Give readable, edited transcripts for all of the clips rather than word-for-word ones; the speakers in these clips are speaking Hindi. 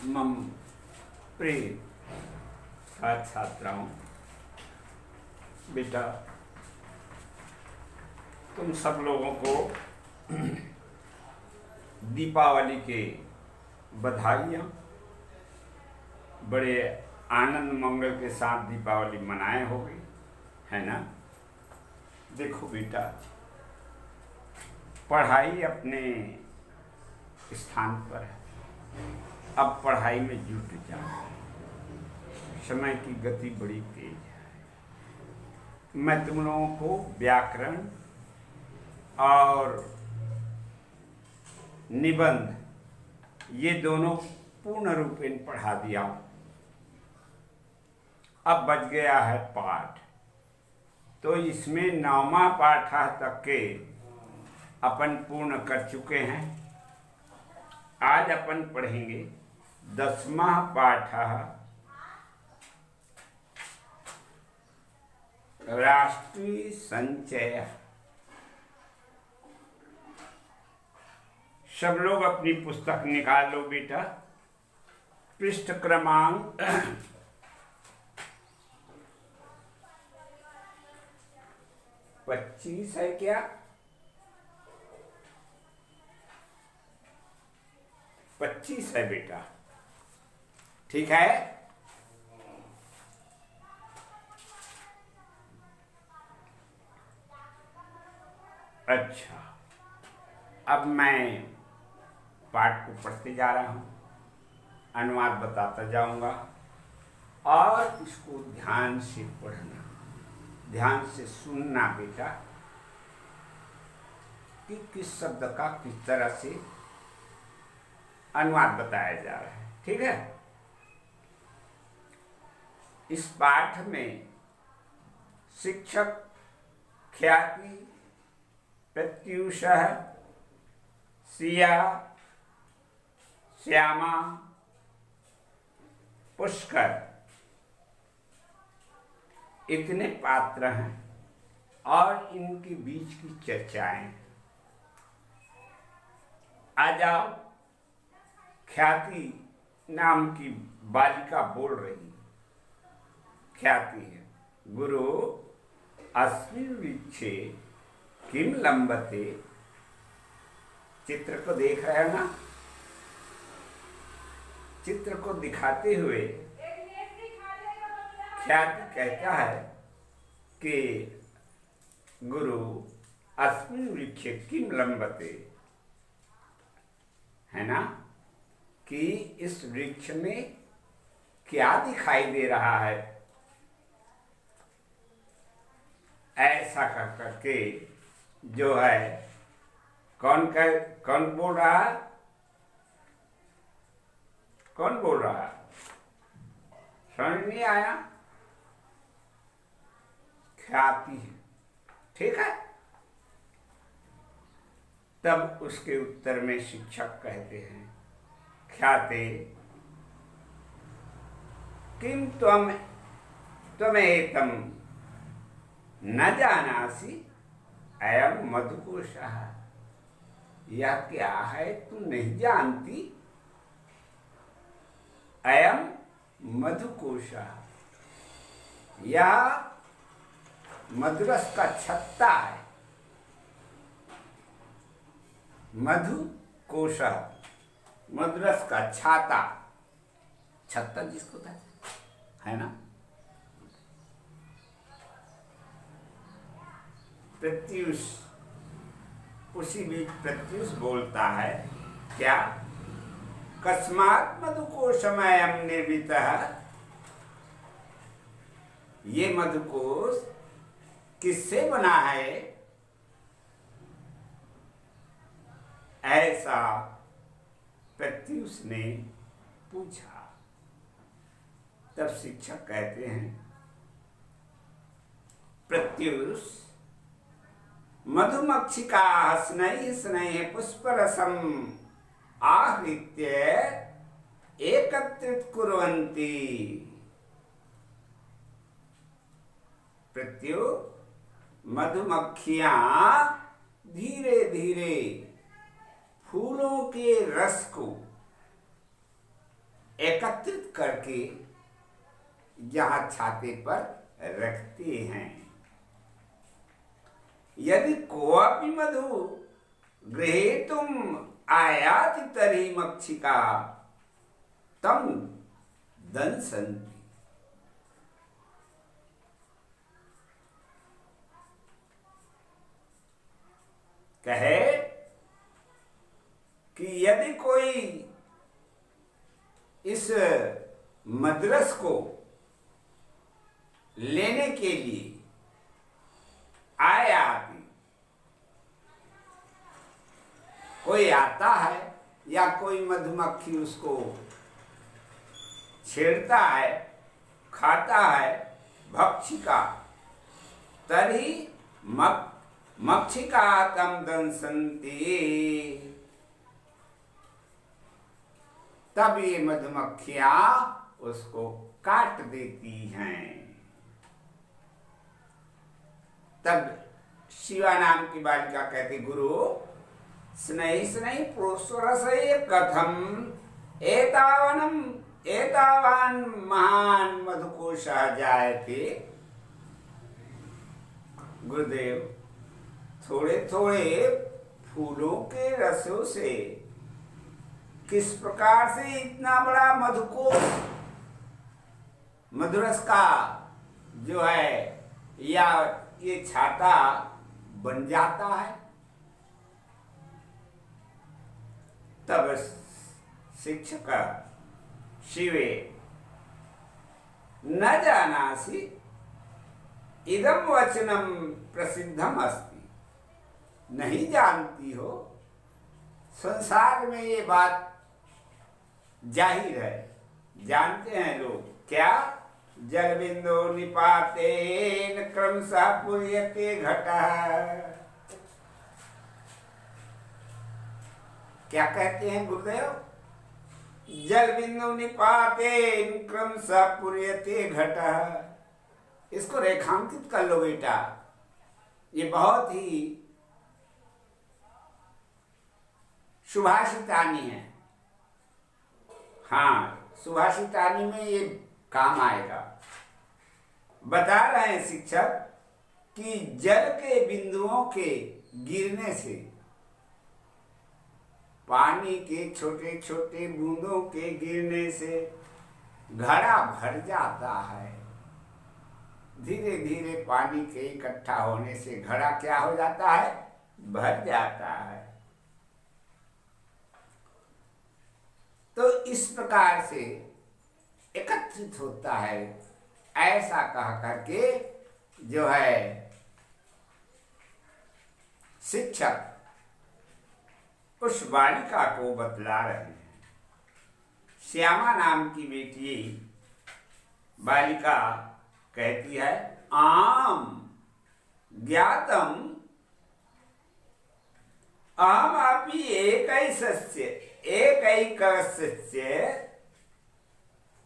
मम प्रिय छात्र छात्राओं, बेटा तुम सब लोगों को दीपावली के बधाइयाँ। बड़े आनंद मंगल के साथ दीपावली मनाए होगी, है ना। देखो बेटा, पढ़ाई अपने स्थान पर है, अब पढ़ाई में जुट जाओ। समय की गति बड़ी तेज है। मैं तुम लोगों को व्याकरण और निबंध ये दोनों पूर्ण रूपेण पढ़ा दिया हूं। अब बच गया है पाठ, तो इसमें 9वां पाठ तक के अपन पूर्ण कर चुके हैं। आज अपन पढ़ेंगे 10वां पाठ, राष्ट्रीय संचय। सब लोग अपनी पुस्तक निकाल लो बेटा। पृष्ठ क्रमांक 25 है क्या? 25 है बेटा, ठीक है। अच्छा, अब मैं पाठ को पढ़ते जा रहा हूं, अनुवाद बताता जाऊंगा और इसको ध्यान से पढ़ना, ध्यान से सुनना बेटा कि किस शब्द का किस तरह से अनुवाद बताया जा रहा है, ठीक है। इस पाठ में शिक्षक ख्याति, प्रत्यूषः, सिया, श्यामा, पुष्कर इतने पात्र हैं और इनके बीच की चर्चाएं। आ जाओ। ख्याति नाम की बालिका बोल रही। ख्याति है, गुरु अस्मिन् वृक्षे किम लंबते। चित्र को देख रहे हो ना? चित्र को दिखाते हुए ख्याति कहता है कि गुरु अस्मिन् वृक्षे किम लंबते, है ना, कि इस वृक्ष में क्या दिखाई दे रहा है। ऐसा कर करके जो है कौन बोल रहा है? कौन बोल रहा है? समझ नहीं आया? ख्याति है, ठीक है। तब उसके उत्तर में शिक्षक कहते हैं, ख्याते किम त्वमेतम न जानासि अयम मधुकोशः। यह क्या है तू नहीं जानती? अयम मधुकोशः, यह मधुरस का छत्ता है। मधुकोशः, मधुरस का छाता, छत्ता जिसको कहते है ना। प्रत्यूष, उसी बीच प्रत्यूष बोलता है, क्या? कस्मात् मधुकोशमयं निर्मितः। ये मधुकोश किससे बना है? ऐसा प्रत्यूष ने पूछा। तब शिक्षक कहते हैं, प्रत्यूष मधुमक्षिका स्नैः स्नैः पुष्परसम आहृत्य एकत्रित कुर्वन्ति। प्रत्यु मधुमक्खियां धीरे धीरे फूलों के रस को एकत्रित करके यहाँ छाते पर रखते हैं। यदि कोऽपि मधु गृहीतुम आयाति तर्हि मक्षिका तम दंसन्ति। कहे कि यदि कोई इस मद्रस को लेने के लिए आया, कोई आता है या कोई मधुमक्खी उसको छेड़ता है, खाता है, भक्षिका तर्हि मक्षिका तम दंसन्ति, तब ये मधुमक्खियां उसको काट देती हैं। तब शिवा नाम की बालिका कहती, गुरु स्नेहि स्नेहि पुरुषरसय कथम एतावान महान मधुकोशः जायते। गुरुदेव, थोड़े थोड़े फूलों के रसों से किस प्रकार से इतना बड़ा मधुकोश, मधुरस का जो है या ये छाता बन जाता है। तब शिक्षक शिवे न जानासि इदम वचनम प्रसिद्धम अस्ति। नहीं जानती हो, संसार में ये बात जाहिर है, जानते हैं लोग। क्या? जल बिंदु निपातेन क्रमशः पूर्यते घटः। क्या कहते हैं गुरुदेव? जल बिंदु निपातेन क्रमशः पूर्यते घटः। इसको रेखांकित कर लो बेटा, ये बहुत ही सुभाषितानी है। हाँ, सुभाषितानी में ये काम आएगा। बता रहे हैं शिक्षक कि जल के बिंदुओं के गिरने से, पानी के छोटे छोटे बूंदों के गिरने से घड़ा भर जाता है। धीरे धीरे पानी के इकट्ठा होने से घड़ा क्या हो जाता है? भर जाता है। तो इस प्रकार से एकत्रित होता है, ऐसा कह करके जो है शिक्षक उस बालिका को बतला रहे हैं। श्यामा नाम की बेटी बालिका कहती है, आम ज्ञातम अहम अपि एकैकस्य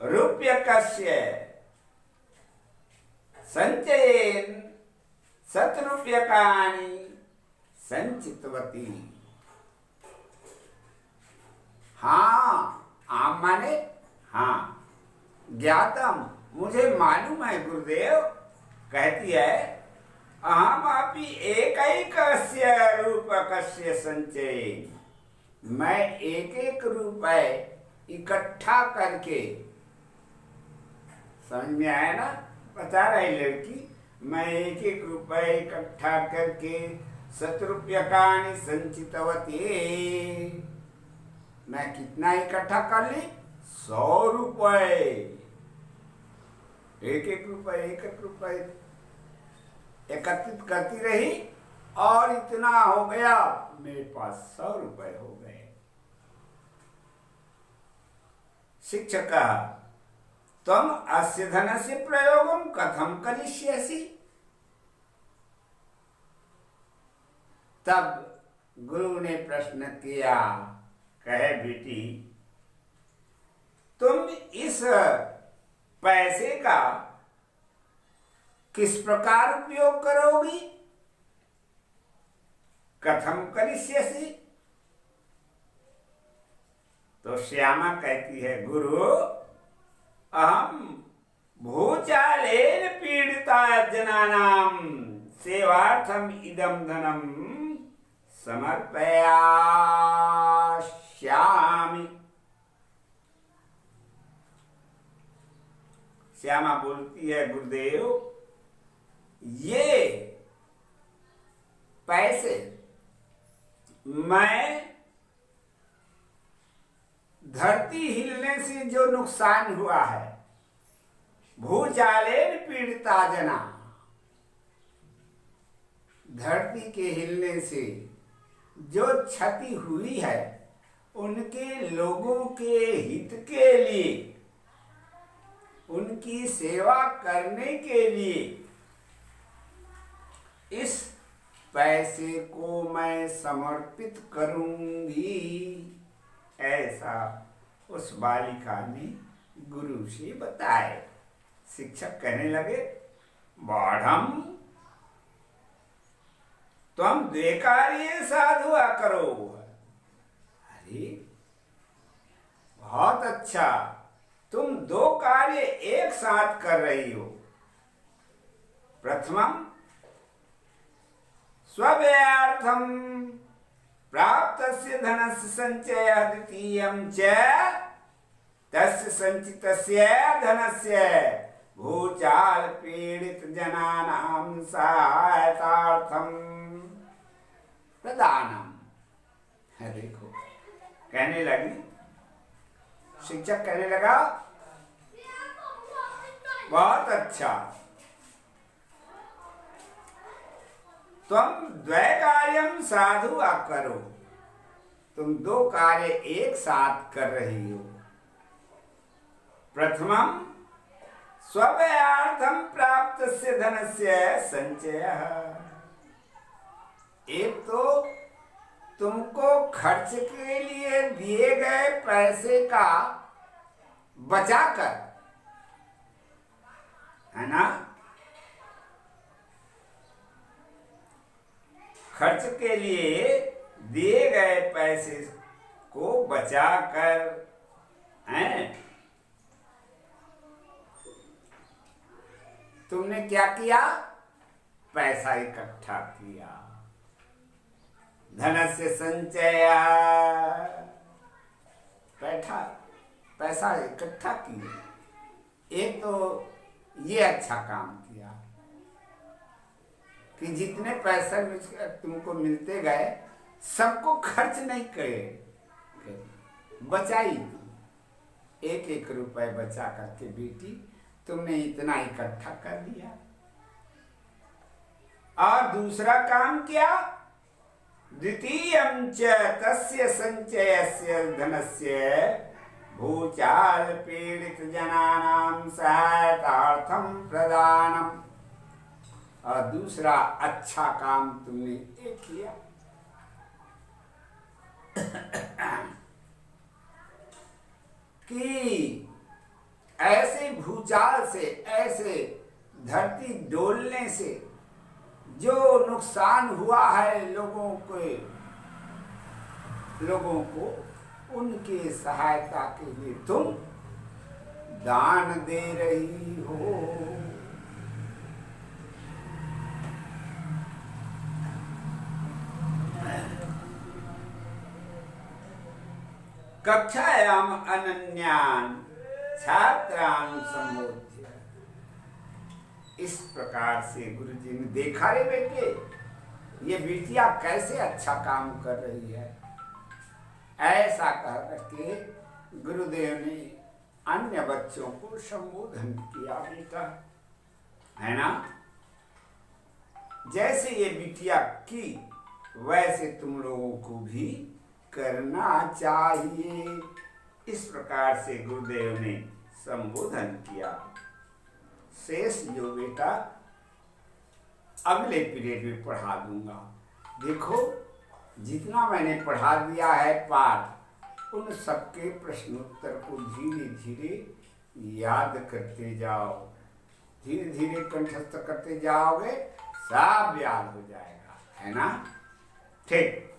रूप्यकस्य संचयेन शतरूप्यकाणि संचितवती। हाँ, आम माने हाँ, ज्ञातम मुझे मालूम है गुरुदेव। कहती है, अहम अपि एकैकस्य रूपकस्य संचयेन, मैं एक एक रुपए इकट्ठा करके, समझ में आया ना? बता रही लड़की, मैं एक एक रुपए इकट्ठा करके शतरूप्यकाणि संचितवती। मैं कितना इकट्ठा कर ली? 100 रुपए। एक एक रुपए एकत्रित करती रही और इतना हो गया, मेरे पास 100 रुपए हो गए। शिक्षक कहा, तुम अस्य धनस्य प्रयोगम कथम करिष्यसि। तब गुरु ने प्रश्न किया, कहे बेटी, तुम इस पैसे का किस प्रकार उपयोग करोगी? कथम करिष्यसि। तो श्यामा कहती है, गुरु अहम भूचालेन पीड़िता जनानां सेवार्थम इदं धनम समर्पयामि। श्यामा बोलती है, गुरुदेव ये पैसे मैं धरती हिलने से जो नुकसान हुआ है, भूचालेन पीड़िता जना, धरती के हिलने से जो क्षति हुई है, उनके लोगों के हित के लिए, उनकी सेवा करने के लिए इस पैसे को मैं समर्पित करूंगी, ऐसा उस बालिका ने गुरु से बताए। शिक्षक कहने लगे, बाढ़म तुम द्वेकार्ये साधुआ करो। अरे बहुत अच्छा, तुम दो कार्य एक साथ कर रही हो। प्रथमम स्वव्ययार्थम प्राप्तस्य धनस्य संचयः, द्वितीयं च तस्य संचितस्य धनस्य भूचाल पीड़ित जनानां सहायतार्थम प्रदानम। देखो कहने लगी, शिक्षक कहने लगा, बहुत अच्छा, तुम द्वैकार्यम साधु करो, तुम दो कार्य एक साथ कर रही हो। प्रथमम स्वव्ययार्थम प्राप्तस्य धनस्य संचयः, एक तो तुमको खर्च के लिए दिए गए पैसे का बचाकर, है ना, खर्च के लिए दिए गए पैसे को बचाकर, हैं, तुमने क्या किया, पैसा इकट्ठा किया। धनस्य संचय, पैसा इकट्ठा किए। एक तो ये अच्छा काम किया कि जितने पैसे तुमको मिलते गए सबको खर्च नहीं करे, बचाई। एक एक रुपए बचा करके बेटी तुमने इतना इकट्ठा कर दिया। और दूसरा काम क्या, द्वितीयं च तस्य संचयस्य धनस्य भूचाल पीड़ित जनानां सहायतार्थम प्रदानम। और दूसरा अच्छा काम तुमने ये किया कि ऐसे भूचाल से, ऐसे धरती डोलने से जो नुकसान हुआ है लोगों को, उनके सहायता के लिए तुम दान दे रही हो। कक्षायाम अनन्यान छात्रान संबोध्य। इस प्रकार से गुरुजी ने देखा, रे बेटे ये बिटिया कैसे अच्छा काम कर रही है, ऐसा कह करके गुरुदेव ने अन्य बच्चों को संबोधन किया। बेटा है ना, जैसे ये बिटिया की वैसे तुम लोगों को भी करना चाहिए। इस प्रकार से गुरुदेव ने संबोधन किया। शेष जो बेटा अगले पीरियड में पढ़ा दूंगा। देखो जितना मैंने पढ़ा दिया है पाठ, उन सबके प्रश्नोत्तर को धीरे धीरे याद करते जाओ, धीरे धीरे कंठस्थ करते जाओगे, सब याद हो जाएगा, है ना। ठीक।